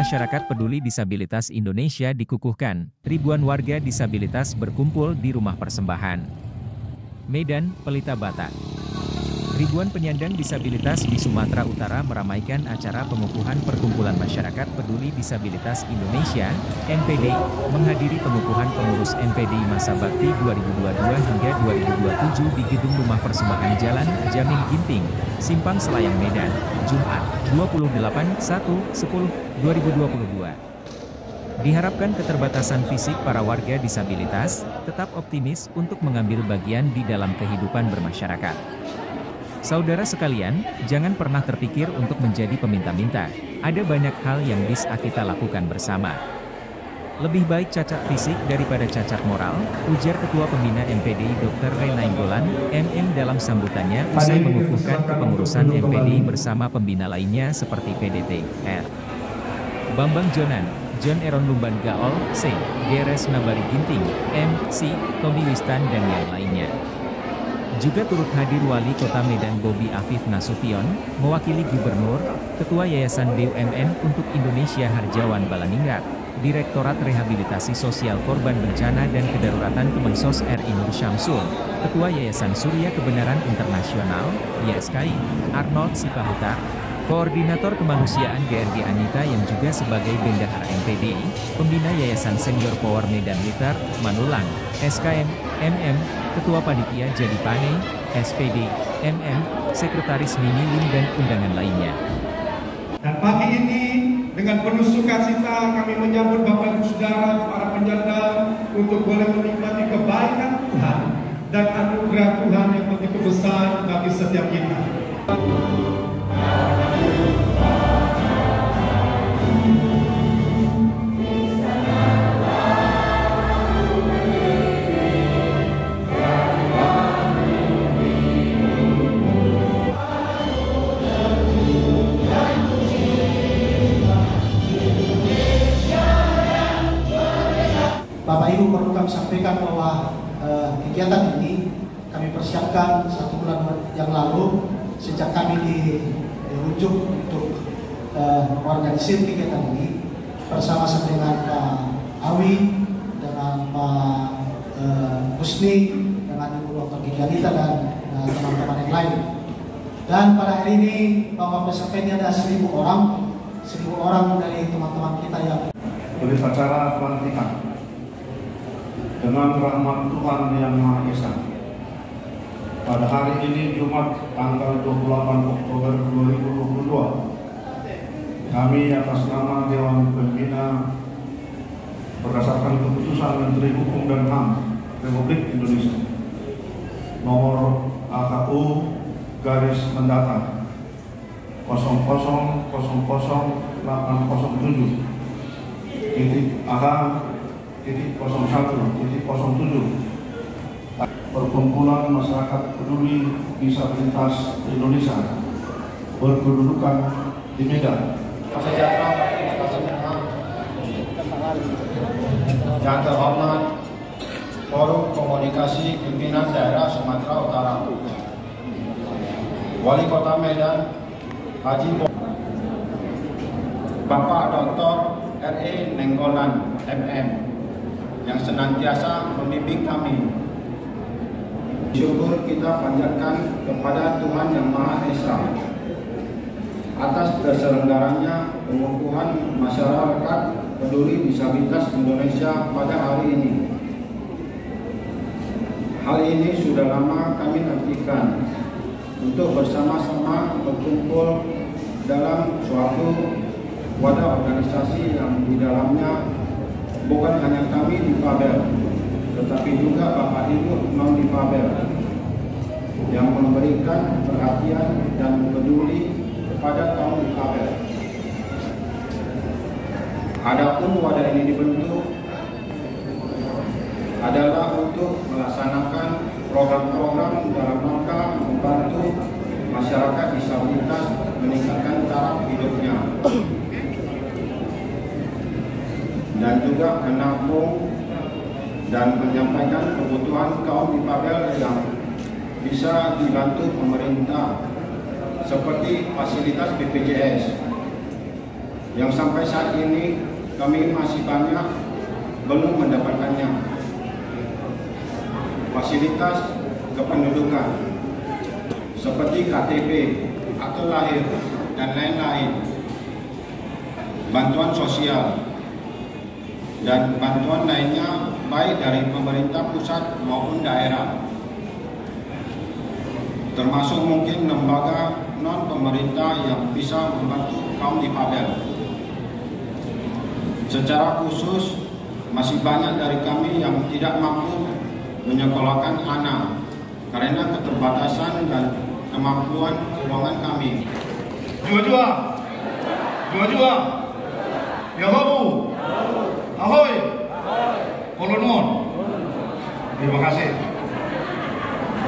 Masyarakat Peduli Disabilitas Indonesia dikukuhkan, ribuan warga disabilitas berkumpul di Rumah Persembahan. Medan, Pelita Batak. Ribuan penyandang disabilitas di Sumatera Utara meramaikan acara pengukuhan Perkumpulan Masyarakat Peduli Disabilitas Indonesia, NPD, menghadiri pengukuhan pengurus NPD masa bakti 2022 hingga 2027 di Gedung Rumah Persembahan Jalan Jamil Ginting, Simpang Selayang Medan, Jumat, 28/1/10/2022. Diharapkan keterbatasan fisik para warga disabilitas tetap optimis untuk mengambil bagian di dalam kehidupan bermasyarakat. Saudara sekalian, jangan pernah terpikir untuk menjadi peminta-minta. Ada banyak hal yang bisa kita lakukan bersama. Lebih baik cacat fisik daripada cacat moral, ujar Ketua Pembina MPD Dr. Ray Nainggolan, MM dalam sambutannya usai mengukuhkan kepengurusan MPD bersama pembina lainnya seperti PDT, R. Bambang Jonan, John Eron Lumban Gaol, C. GRS Nabari Ginting, M. C. Tommy Wistan dan yang lainnya. Juga turut hadir Wali Kota Medan Bobi Afif Nasution, mewakili Gubernur, Ketua Yayasan BUMN untuk Indonesia Harjawan Balaningrat, Direktorat Rehabilitasi Sosial Korban Bencana dan Kedaruratan Kemensos RI Nur Syamsul, Ketua Yayasan Surya Kebenaran Internasional, YSKI, Arnold Sipahutar, Koordinator Kemanusiaan GRG Anita yang juga sebagai Bendahara MPD, Pembina Yayasan Senior Power Medan Liter, Manulang, SKM, MM, Ketua Panitia Jadi Pane, SPD, MM, Sekretaris Mini Lim dan undangan lainnya. Dan pagi ini dengan penuh sukacita kami menyambut Bapak Ibu Saudara para penyandang untuk boleh menikmati kebaikan Tuhan dan anugerah Tuhan yang begitu besar bagi setiap kita. Bapak Ibu, perlu kami sampaikan bahwa kegiatan ini kami persiapkan 1 bulan yang lalu sejak kami diunjuk untuk mengorganisir kegiatan ini bersama-sama dengan Pak Awi, dengan Pak Husni, dengan Ibu Dr. Gigi Anita dan teman-teman yang lain. Dan pada hari ini bahwa pesertanya ada 1.000 orang dari teman-teman kita yang berbicara pelantikan dengan rahmat Tuhan Yang Maha Esa. Pada hari ini Jumat tanggal 28 Oktober 2022, kami atas nama Dewan Pembina berdasarkan keputusan Menteri Hukum dan HAM Republik Indonesia nomor AKU garis mendata 00000807 AH.01.07 Perkumpulan Masyarakat Peduli Disabilitas Indonesia berkedudukan di Medan. Yang terhormat Forum Komunikasi Pimpinan Daerah Sumatera Utara, Wali Kota Medan Haji Bapak Dr. R.E. Nainggolan MM yang senantiasa membimbing kami. Syukur kita panjatkan kepada Tuhan Yang Maha Esa atas terselenggaranya pengukuhan Masyarakat Peduli Disabilitas Indonesia pada hari ini. Hal ini sudah lama kami nantikan untuk bersama-sama berkumpul dalam suatu wadah organisasi yang di dalamnya bukan hanya kami di Pabel, tetapi juga Bapak Ibu non-difabel yang memberikan perhatian dan peduli kepada kaum difabel. Adapun wadah ini dibentuk adalah untuk melaksanakan program-program dalam rangka membantu masyarakat disabilitas meningkatkan taraf hidupnya dan juga menampung dan menyampaikan kebutuhan kaum difabel yang bisa dibantu pemerintah seperti fasilitas BPJS yang sampai saat ini kami masih banyak belum mendapatkannya. Fasilitas kependudukan seperti KTP, akte lahir, dan lain-lain, bantuan sosial, dan bantuan lainnya baik dari pemerintah pusat maupun daerah, termasuk mungkin lembaga non-pemerintah yang bisa membantu kaum difabel. Secara khusus, masih banyak dari kami yang tidak mampu menyekolahkan anak karena keterbatasan dan kemampuan keuangan kami. Jua-jua, jua-jua, Yahobu, ahoy, Kolonmon. Terima kasih.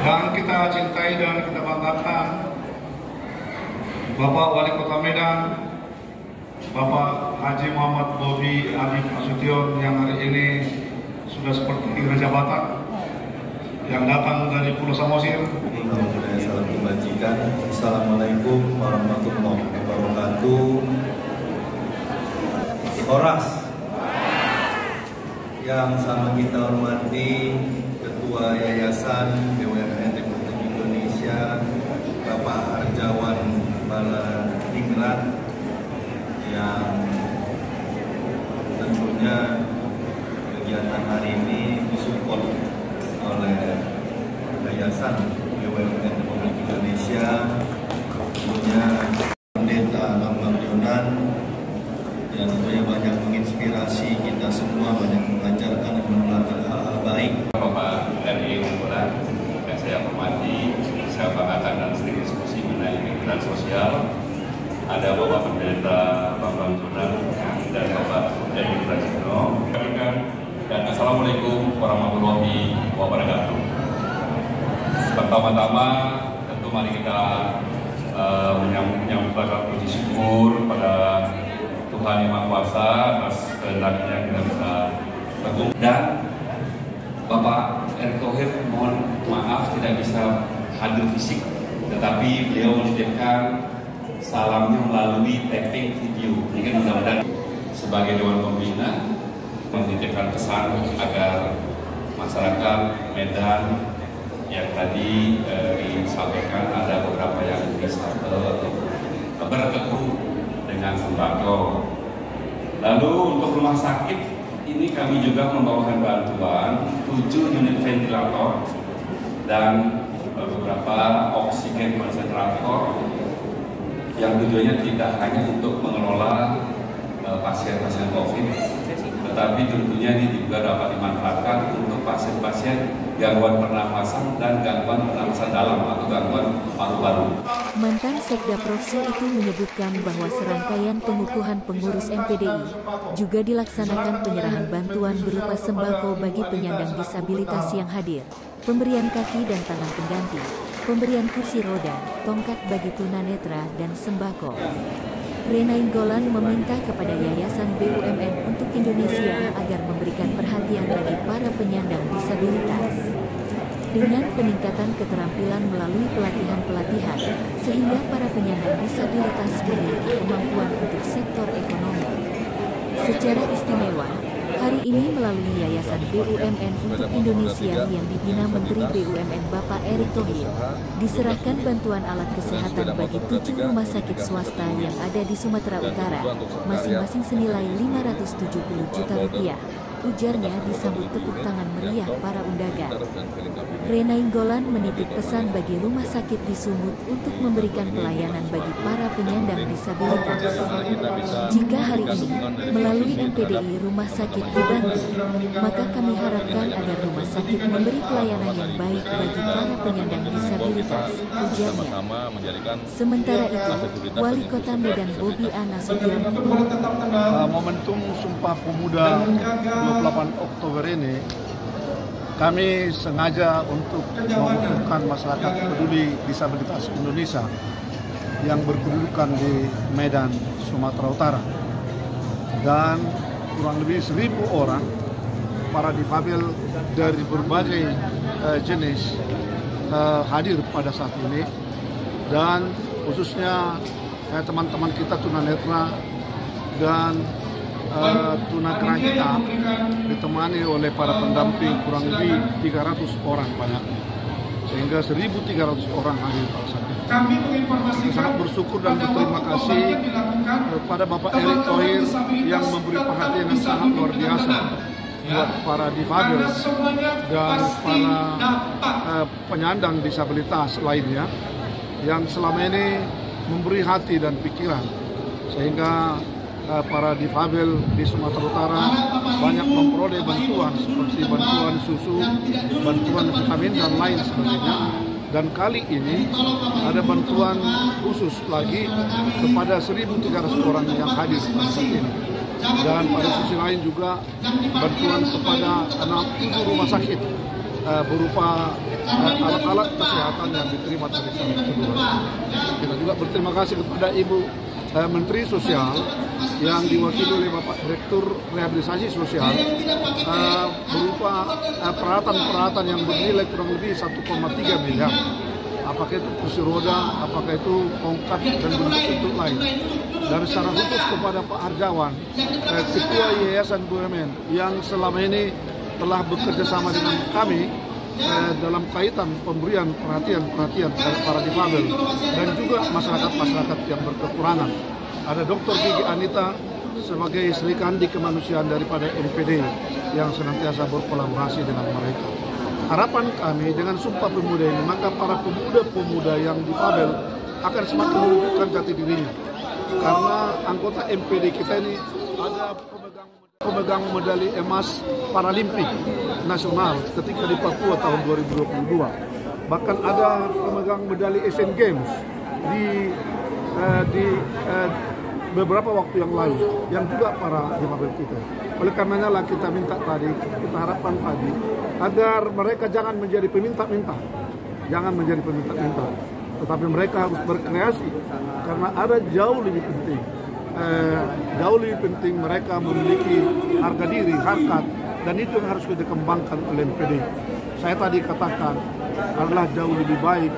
Yang kita cintai dan kita banggakan, Bapak Wali Kota Medan, Bapak Haji Muhammad Bobi Alif Nasution yang hari ini sudah seperti Raja Batak yang datang dari Pulau Samosir. Salam kebajikan. Assalamualaikum warahmatullahi wabarakatuh. Horas yang sama kita hormati Ketua Yayasan BUMN Republik Indonesia Bapak Arjawan Baladingrat, yang tentunya kegiatan hari ini disupport oleh Yayasan BUMN Republik Indonesia, punya Pendeta Bambang Yonan, yang tentunya banyak menginspirasi kita semua, banyak mengajarkan dan menularkan hal-hal baik. Bapak RI unggulan yang saya hormati, saya banggakan dan sering diskusi mengenai migran sosial. Ada Bapak Pendeta Bambang Yonan dan Bapak Edi Prasetyo. Dan Assalamualaikum warahmatullahi wabarakatuh. Pertama-tama tentu mari kita menyampaikan puji syukur pada Tuhan Yang Maha Kuasa atas kehendaknya kita bisa berkumpul. Dan Bapak Erick Thohir mohon maaf tidak bisa hadir fisik, tetapi beliau menitipkan salamnya melalui tapping video. Ini kan mudah-mudahan sebagai Dewan Pembina menitipkan pesan agar masyarakat Medan yang tadi disampaikan ada beberapa yang bisa bertekuk dengan sembako. Lalu untuk rumah sakit ini kami juga membawakan bantuan 7 unit ventilator dan beberapa oksigen konsentrator yang tujuannya tidak hanya untuk mengelola pasien-pasien COVID, tetapi tentunya ini juga dapat dimanfaatkan untuk pasien-pasien gangguan pernafasan dan gangguan pernafasan dalam atau gangguan paru-paru. Mantan Sekda Profsu itu menyebutkan bahwa serangkaian pengukuhan pengurus MPDI juga dilaksanakan penyerahan bantuan berupa sembako bagi penyandang disabilitas yang hadir, pemberian kaki dan tangan pengganti, pemberian kursi roda, tongkat bagi tunanetra, dan sembako. Rena Inggolan meminta kepada Yayasan BUMN untuk Indonesia agar memberikan perhatian bagi para penyandang disabilitas. Dengan peningkatan keterampilan melalui pelatihan-pelatihan, sehingga para penyandang disabilitas memiliki kemampuan untuk sektor ekonomi. Secara istimewa, hari ini melalui Yayasan BUMN untuk Indonesia yang dibina Menteri BUMN Bapak Erick Thohir, diserahkan bantuan alat kesehatan bagi 7 rumah sakit swasta yang ada di Sumatera Utara, masing-masing senilai Rp570 juta. Ujarnya disambut tepuk tangan meriah para undangan. Rena Inggolan menitip pesan bagi rumah sakit di Sumut untuk memberikan pelayanan bagi para penyandang disabilitas. Jika hari ini melalui MPDI rumah sakit dibantu, maka kami harapkan agar rumah sakit memberi pelayanan yang baik bagi para penyandang disabilitas, ujarnya. Sementara itu, Wali Kota Medan Bobi A. Nasution Momentum Sumpah Pemuda 28 Oktober ini, kami sengaja untuk mengumpulkan masyarakat peduli disabilitas Indonesia yang berkedudukan di Medan, Sumatera Utara. Dan kurang lebih 1.000 orang, para difabel dari berbagai jenis hadir pada saat ini. Dan khususnya teman-teman kita tunanetra dan tunagrahita ditemani oleh para pendamping kurang lebih 300 orang banyaknya, sehingga 1.300 orang hadir pada saat itu. Kami sangat bersyukur dan berterima kasih kepada Bapak Erick Thohir yang memberi perhatian yang sangat luar biasa buat para difabel dan para penyandang disabilitas lainnya yang selama ini memberi hati dan pikiran, sehingga para difabel di Sumatera Utara banyak memperoleh bantuan seperti bantuan susu, bantuan vitamin dan lain sebagainya. Dan kali ini ada bantuan khusus lagi kepada 1.300 orang yang hadir pada saat ini. Dan pada sisi lain juga bantuan kepada 7 rumah sakit berupa alat-alat kesehatan yang diterima dari saudara. Kita juga berterima kasih kepada Ibu Menteri Sosial yang diwakili oleh Bapak Direktur Rehabilitasi Sosial berupa peralatan-peralatan yang bernilai kurang lebih 1,3 miliar. Apakah itu kursi roda, apakah itu tongkat dan bentuk-bentuk lain. Dan secara khusus kepada Pak Harjawan, Ketua Yayasan BUMN yang selama ini telah bekerja sama dengan kami dalam kaitan pemberian perhatian para difabel dan juga masyarakat-masyarakat yang berkekurangan. Ada Dr. Gigi Anita sebagai Sri Kandi Kemanusiaan daripada NPD yang senantiasa berkolaborasi dengan mereka. Harapan kami dengan Sumpah Pemuda ini, maka para pemuda-pemuda yang difabel akan semakin menunjukkan jati dirinya. Karena anggota MPD kita ini ada pemegang medali emas Paralimpik nasional ketika di Papua tahun 2022. Bahkan ada pemegang medali Asian Games di beberapa waktu yang lalu yang juga para difabel kita. Oleh karenanya lah kita minta tadi, kita harapkan tadi agar mereka jangan menjadi peminta-minta, tetapi mereka harus berkreasi karena ada jauh lebih penting mereka memiliki harga diri, harkat, dan itu yang harus kita kembangkan oleh MPD. Saya tadi katakan adalah jauh lebih baik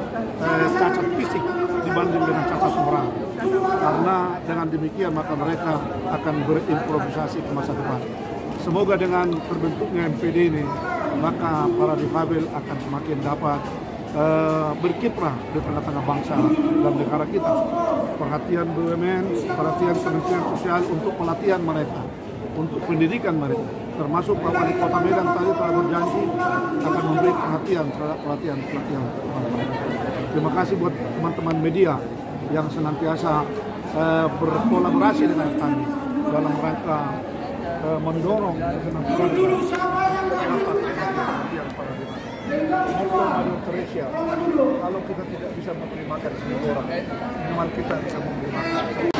cacat fisik dibanding dengan cacat moral, karena dengan demikian maka mereka akan berimprovisasi ke masa depan. Semoga dengan terbentuknya MPD ini maka para difabel akan semakin dapat berkiprah di tengah-tengah bangsa dan negara kita. Perhatian BUMN, perhatian Kementerian Sosial untuk pelatihan mereka, untuk pendidikan mereka, termasuk Pak Wali Kota Medan tadi telah berjanji akan memberi perhatian terhadap pelatihan mereka. Terima kasih buat teman-teman media yang senantiasa berkolaborasi dengan kami dalam rangka mendorong kalau kita tidak bisa memberi makan semua orang, minimal kita bisa memberi makan.